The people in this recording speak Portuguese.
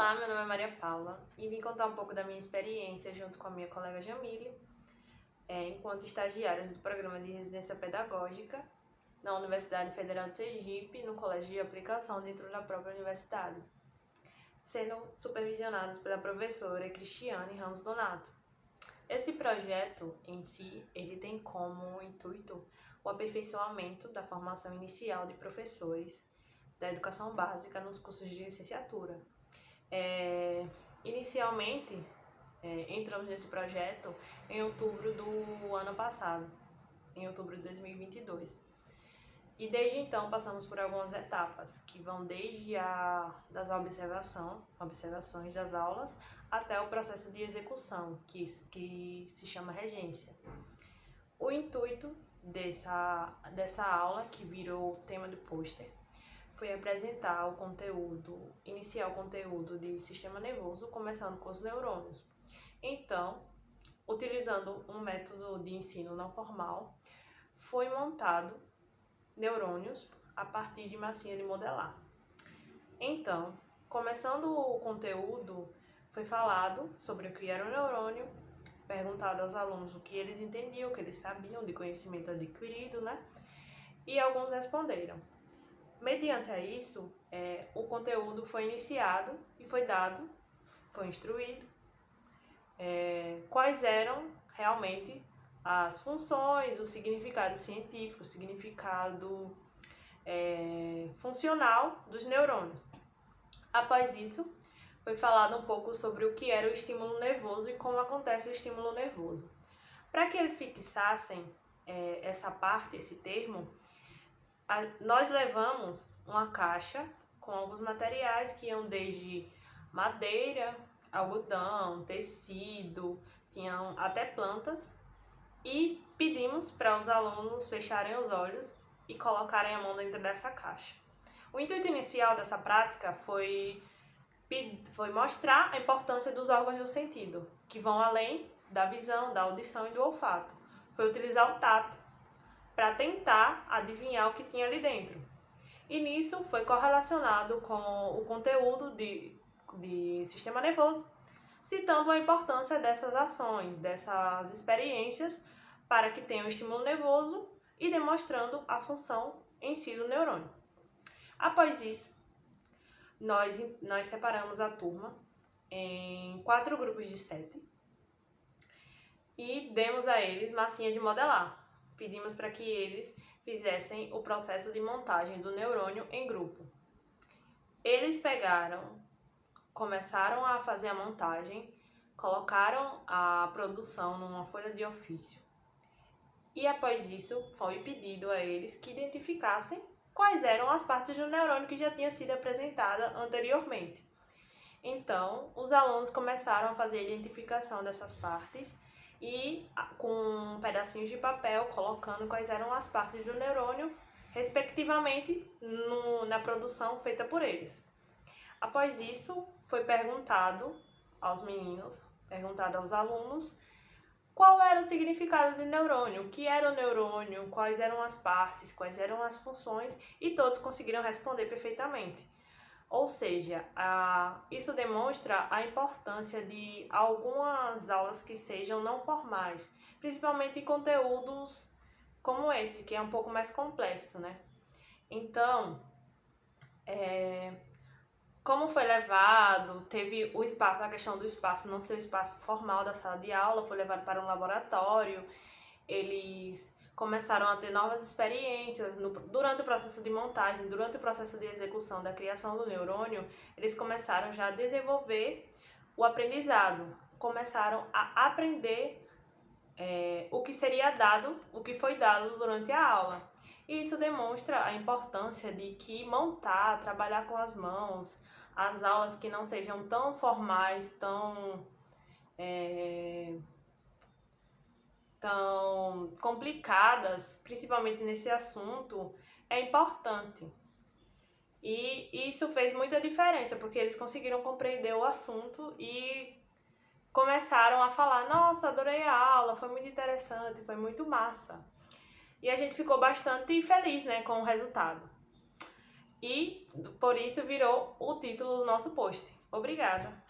Olá, meu nome é Maria Paula e vim contar um pouco da minha experiência junto com a minha colega Jamile, enquanto estagiárias do programa de residência pedagógica na Universidade Federal de Sergipe, no Colégio de Aplicação dentro da própria universidade, sendo supervisionadas pela professora Cristiane Ramos Donato. Esse projeto em si, ele tem como intuito o aperfeiçoamento da formação inicial de professores da educação básica nos cursos de licenciatura. Inicialmente, entramos nesse projeto em outubro do ano passado, em outubro de 2022. E desde então passamos por algumas etapas, que vão desde das observações das aulas, até o processo de execução, que se chama regência. O intuito dessa aula, que virou tema do pôster, foi apresentar iniciar o conteúdo de sistema nervoso, começando com os neurônios. Então, utilizando um método de ensino não formal, foi montado neurônios a partir de massinha de modelar. Então, começando o conteúdo, foi falado sobre o que era o neurônio, perguntado aos alunos o que eles entendiam, o que eles sabiam de conhecimento adquirido, né? E alguns responderam. Mediante a isso, o conteúdo foi iniciado e foi instruído quais eram realmente as funções, o significado científico, o significado funcional dos neurônios. Após isso, foi falado um pouco sobre o que era o estímulo nervoso e como acontece o estímulo nervoso. Para que eles fixassem esse termo, nós levamos uma caixa com alguns materiais que iam desde madeira, algodão, tecido, tinham até plantas, e pedimos para os alunos fecharem os olhos e colocarem a mão dentro dessa caixa. O intuito inicial dessa prática foi mostrar a importância dos órgãos do sentido, que vão além da visão, da audição e do olfato. Foi utilizar o tato para tentar adivinhar o que tinha ali dentro. E nisso foi correlacionado com o conteúdo de sistema nervoso, citando a importância dessas ações, dessas experiências, para que tenha um estímulo nervoso e demonstrando a função em si do neurônio. Após isso, nós separamos a turma em 4 grupos de 7 e demos a eles massinha de modelar. Pedimos para que eles fizessem o processo de montagem do neurônio em grupo. Eles começaram a fazer a montagem, colocaram a produção numa folha de ofício. E após isso, foi pedido a eles que identificassem quais eram as partes do neurônio que já tinha sido apresentada anteriormente. Então, os alunos começaram a fazer a identificação dessas partes e com pedacinhos de papel colocando quais eram as partes do neurônio, respectivamente, na produção feita por eles. Após isso, foi perguntado aos alunos, qual era o significado do neurônio, o que era o neurônio, quais eram as partes, quais eram as funções, e todos conseguiram responder perfeitamente. Ou seja, isso demonstra a importância de algumas aulas que sejam não formais, principalmente em conteúdos como esse, que é um pouco mais complexo, né? Então, como foi levado, teve o espaço, a questão do espaço não ser o espaço formal da sala de aula, foi levado para um laboratório, eles começaram a ter novas experiências durante o processo de montagem, durante o processo de execução da criação do neurônio, eles começaram já a desenvolver o aprendizado, começaram a aprender o que seria dado, o que foi dado durante a aula. E isso demonstra a importância de que trabalhar com as mãos, as aulas que não sejam tão formais, tão complicadas, principalmente nesse assunto, é importante. E isso fez muita diferença, porque eles conseguiram compreender o assunto e começaram a falar, nossa, adorei a aula, foi muito interessante, foi muito massa. E a gente ficou bastante feliz, né, com o resultado. E por isso virou o título do nosso post. Obrigada!